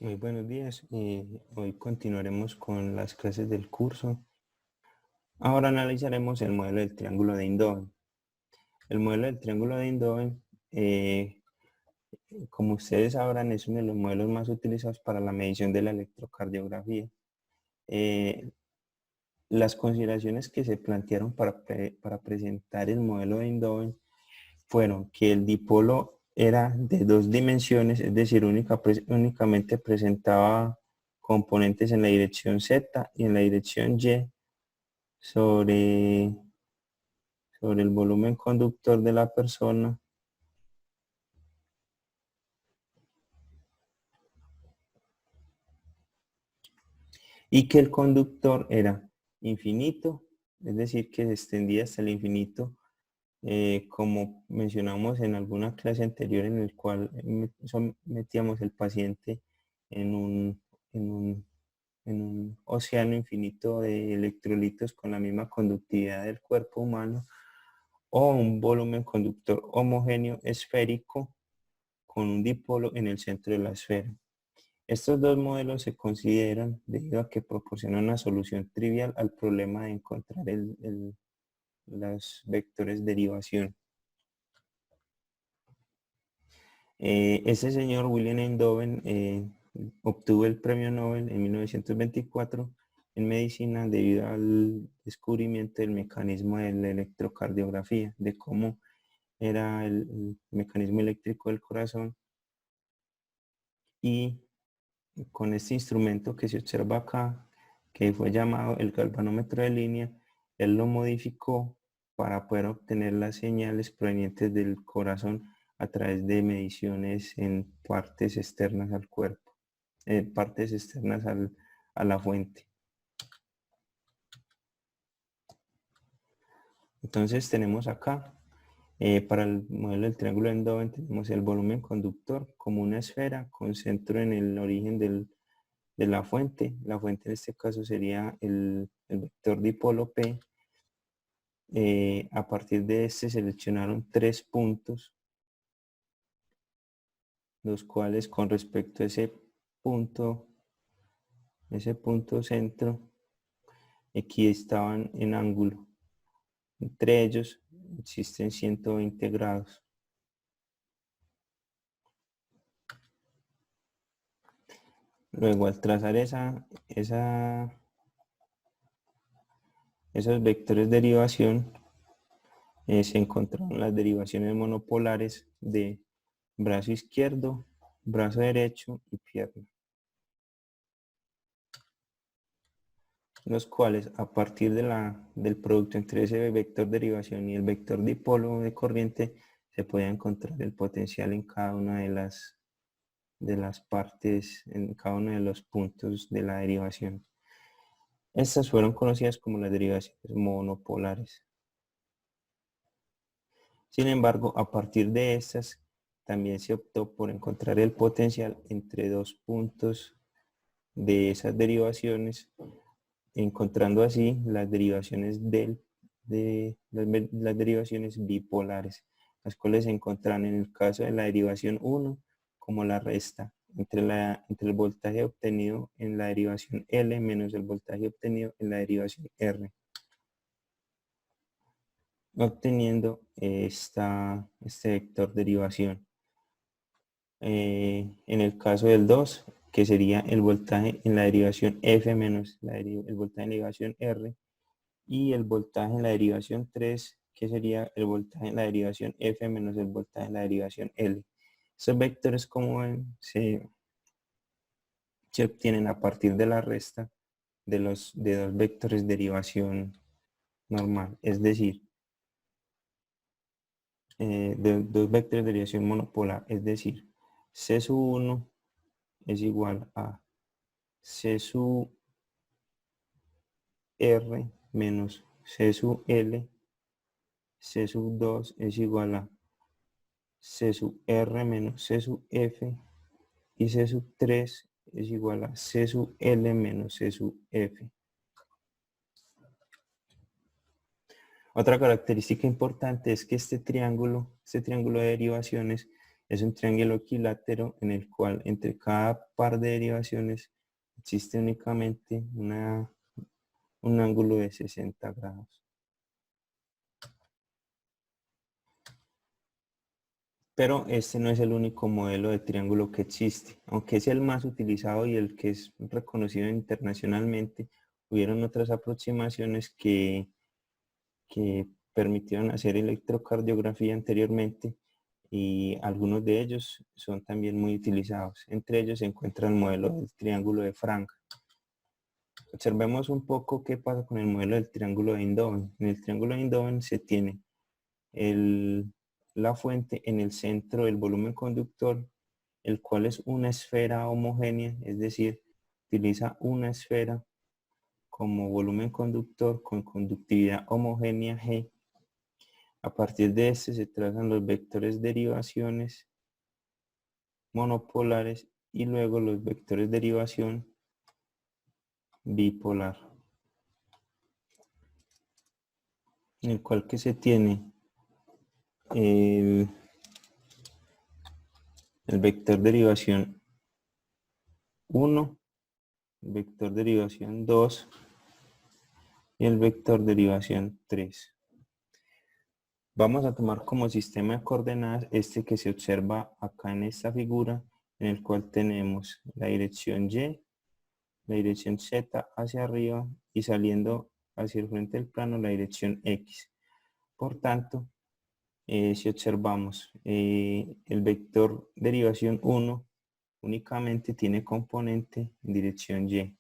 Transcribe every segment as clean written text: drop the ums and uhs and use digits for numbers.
Muy buenos días. Hoy continuaremos con las clases del curso. Ahora analizaremos el modelo del triángulo de Eindhoven. El modelo del triángulo de Eindhoven, como ustedes sabrán, es uno de los modelos más utilizados para la medición de la electrocardiografía. Las consideraciones que se plantearon para presentar el modelo de Eindhoven fueron que el dipolo era de 2 dimensiones, es decir, únicamente presentaba componentes en la dirección Z y en la dirección Y sobre, sobre el volumen conductor de la persona, y que el conductor era infinito, es decir, que se extendía hasta el infinito, como mencionamos en alguna clase anterior en el cual metíamos el paciente en un, en un, en un océano infinito de electrolitos con la misma conductividad del cuerpo humano, o un volumen conductor homogéneo esférico con un dipolo en el centro de la esfera. Estos dos modelos se consideran debido a que proporcionan una solución trivial al problema de encontrar los vectores derivación. Este señor William Eindhoven obtuvo el premio Nobel en 1924 en medicina debido al descubrimiento del mecanismo de la electrocardiografía, de cómo era el mecanismo eléctrico del corazón, y con este instrumento que se observa acá, que fue llamado el galvanómetro de línea, él lo modificó para poder obtener las señales provenientes del corazón a través de mediciones en partes externas al cuerpo, partes externas a la fuente. Entonces tenemos acá, para el modelo del triángulo de Eindhoven, tenemos el volumen conductor como una esfera con centro en el origen de la fuente. La fuente en este caso sería el vector dipolo P. A partir de este seleccionaron 3 puntos, los cuales con respecto a ese punto centro, aquí estaban en ángulo. Entre ellos existen 120 grados. Luego, al trazar esos vectores de derivación, se encontraron las derivaciones monopolares de brazo izquierdo, brazo derecho y pierna, los cuales a partir del producto entre ese vector de derivación y el vector dipolo de corriente se podía encontrar el potencial en cada una de las partes, en cada uno de los puntos de la derivación. Estas fueron conocidas como las derivaciones monopolares. Sin embargo, a partir de estas, también se optó por encontrar el potencial entre 2 puntos de esas derivaciones, encontrando así las derivaciones las derivaciones bipolares, las cuales se encuentran en el caso de la derivación 1 como la resta entre el voltaje obtenido en la derivación L menos el voltaje obtenido en la derivación R, obteniendo este vector derivación. En el caso del 2, que sería el voltaje en la derivación F menos el voltaje en la derivación R, y el voltaje en la derivación 3, que sería el voltaje en la derivación F menos el voltaje en la derivación L. Esos vectores, como ven, se obtienen a partir de la resta de dos vectores de derivación normal, es decir, de dos vectores de derivación monopolar, es decir, C sub 1 es igual a C sub R menos C sub L, C sub 2 es igual a C sub R menos C sub F, y C sub 3 es igual a C sub L menos C sub F. Otra característica importante es que este triángulo de derivaciones es un triángulo equilátero en el cual entre cada par de derivaciones existe únicamente un ángulo de 60 grados. Pero este no es el único modelo de triángulo que existe. Aunque es el más utilizado y el que es reconocido internacionalmente, hubieron otras aproximaciones que permitieron hacer electrocardiografía anteriormente y algunos de ellos son también muy utilizados. Entre ellos se encuentra el modelo del triángulo de Frank. Observemos un poco qué pasa con el modelo del triángulo de Eindhoven. En el triángulo de Eindhoven se tiene la fuente en el centro del volumen conductor, el cual es una esfera homogénea, es decir, utiliza una esfera como volumen conductor con conductividad homogénea G. A partir de este se trazan los vectores derivaciones monopolares y luego los vectores derivación bipolar, en el cual que se tiene el vector derivación 1, el vector derivación 2 y el vector derivación 3. Vamos a tomar como sistema de coordenadas este que se observa acá en esta figura, en el cual tenemos la dirección Y, la dirección Z hacia arriba y saliendo hacia el frente del plano la dirección X. Por tanto, si observamos el vector derivación 1 únicamente tiene componente en dirección Y.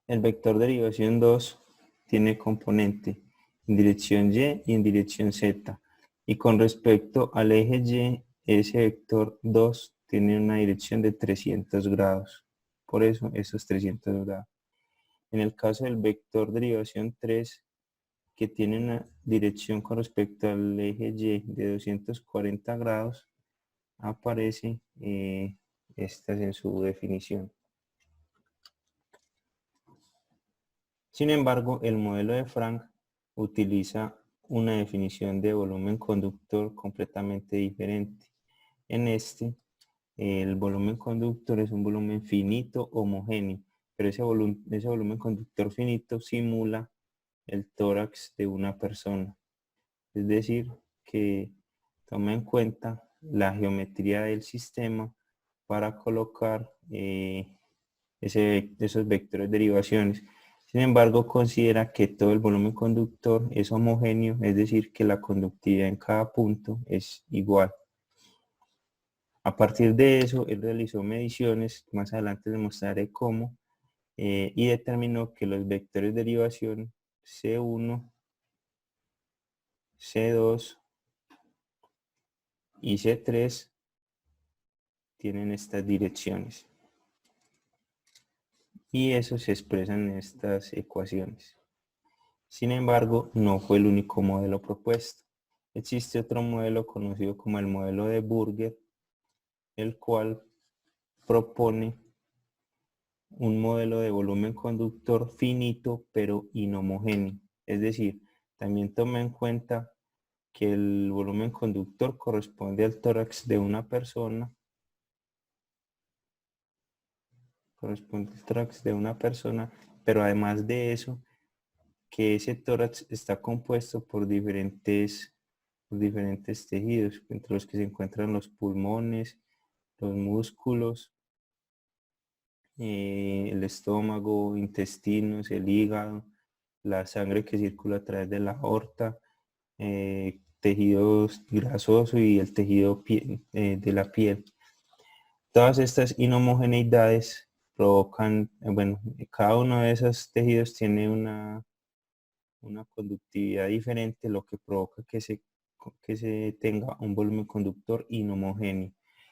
El vector derivación 2 tiene componente en dirección Y y en dirección Z. Y con respecto al eje Y, ese vector 2 tiene una dirección de 300 grados. Por eso, esos 300 grados. En el caso del vector derivación 3, que tiene una dirección con respecto al eje Y de 240 grados, aparece esta en su definición. Sin embargo, el modelo de Frank utiliza una definición de volumen conductor completamente diferente. En este, el volumen conductor es un volumen finito homogéneo, pero ese volumen conductor finito simula el tórax de una persona. Es decir, que toma en cuenta la geometría del sistema para colocar esos vectores de derivaciones. Sin embargo, considera que todo el volumen conductor es homogéneo, es decir, que la conductividad en cada punto es igual. A partir de eso, él realizó mediciones, más adelante les mostraré cómo, y determinó que los vectores de derivación C1, C2 y C3 tienen estas direcciones. Y eso se expresa en estas ecuaciones. Sin embargo, no fue el único modelo propuesto. Existe otro modelo conocido como el modelo de Burger, el cual propone un modelo de volumen conductor finito pero inhomogéneo. Es decir, también toma en cuenta que el volumen conductor corresponde al tórax de una persona, pero además de eso, que ese tórax está compuesto por diferentes tejidos, entre los que se encuentran los pulmones, los músculos, el estómago, intestinos, el hígado, la sangre que circula a través de la aorta, tejidos grasosos y el tejido de la piel. Todas estas inhomogeneidades provocan, cada uno de esos tejidos tiene una conductividad diferente, lo que provoca que se tenga un volumen conductor inhomogéneo.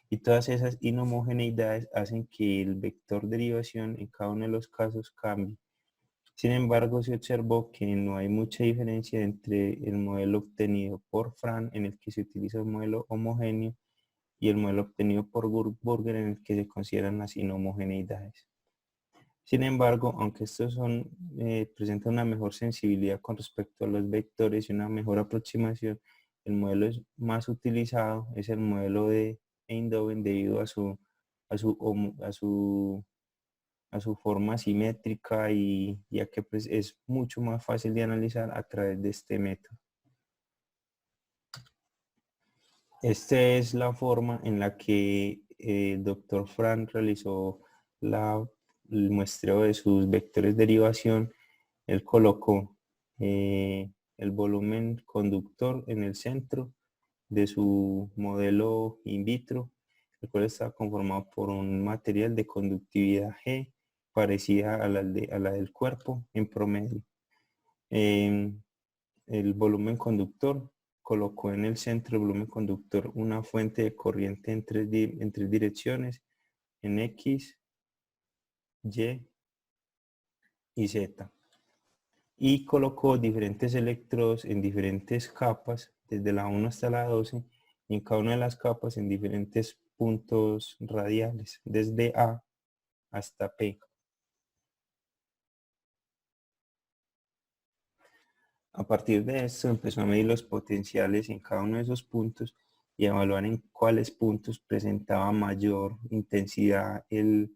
Y todas esas inhomogeneidades hacen que el vector derivación en cada uno de los casos cambie. Sin embargo, se observó que no hay mucha diferencia entre el modelo obtenido por Frank, en el que se utiliza un modelo homogéneo, y el modelo obtenido por Burger, en el que se consideran las inhomogeneidades. Sin embargo, aunque estos presentan una mejor sensibilidad con respecto a los vectores y una mejor aproximación, el modelo más utilizado es el modelo de Eindhoven debido a su forma simétrica y ya que pues, es mucho más fácil de analizar a través de este método. Esta es la forma en la que el doctor Frank realizó el muestreo de sus vectores de derivación. Él colocó el volumen conductor en el centro de su modelo in vitro, el cual está conformado por un material de conductividad G parecida a la del cuerpo en promedio. El volumen conductor colocó en el centro del volumen conductor una fuente de corriente en tres direcciones, en X, Y y Z. Y colocó diferentes electrodos en diferentes capas, desde la 1 hasta la 12, y en cada una de las capas en diferentes puntos radiales, desde A hasta P. A partir de esto empezó a medir los potenciales en cada uno de esos puntos y evaluar en cuáles puntos presentaba mayor intensidad el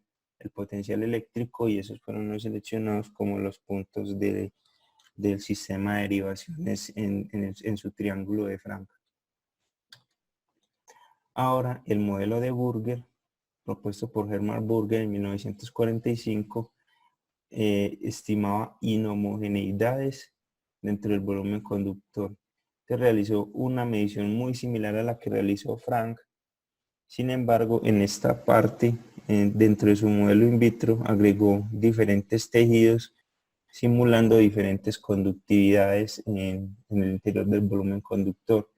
potencial eléctrico, y esos fueron los seleccionados como los puntos del sistema de derivaciones en su triángulo de Frank. Ahora, el modelo de Burger, propuesto por Hermann Burger en 1945, estimaba inhomogeneidades dentro del volumen conductor. Se realizó una medición muy similar a la que realizó Frank. Sin embargo, en esta parte, dentro de su modelo in vitro, agregó diferentes tejidos simulando diferentes conductividades en el interior del volumen conductor.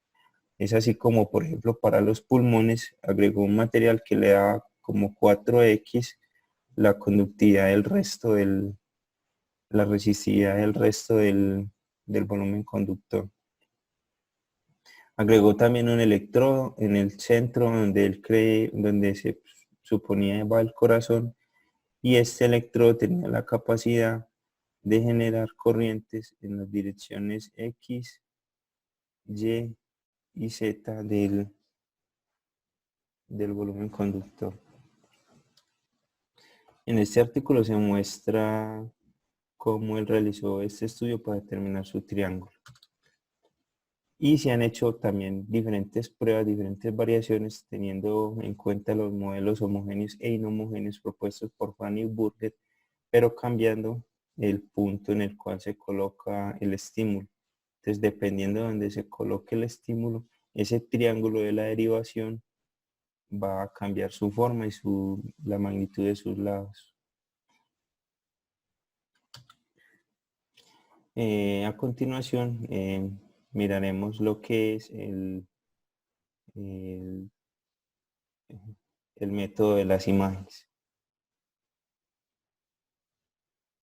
Es así como, por ejemplo, para los pulmones agregó un material que le da como 4x la conductividad del resto la resistividad del resto del volumen conductor. Agregó también un electrodo en el centro donde se suponía va el corazón, y este electrodo tenía la capacidad de generar corrientes en las direcciones X, Y y Z del volumen conductor. En este artículo se muestra cómo él realizó este estudio para determinar su triángulo. Y se han hecho también diferentes pruebas, diferentes variaciones, teniendo en cuenta los modelos homogéneos e inhomogéneos propuestos por Frank y Burger, pero cambiando el punto en el cual se coloca el estímulo. Entonces, dependiendo de donde se coloque el estímulo, ese triángulo de la derivación va a cambiar su forma y la magnitud de sus lados. A continuación, miraremos lo que es el método de las imágenes.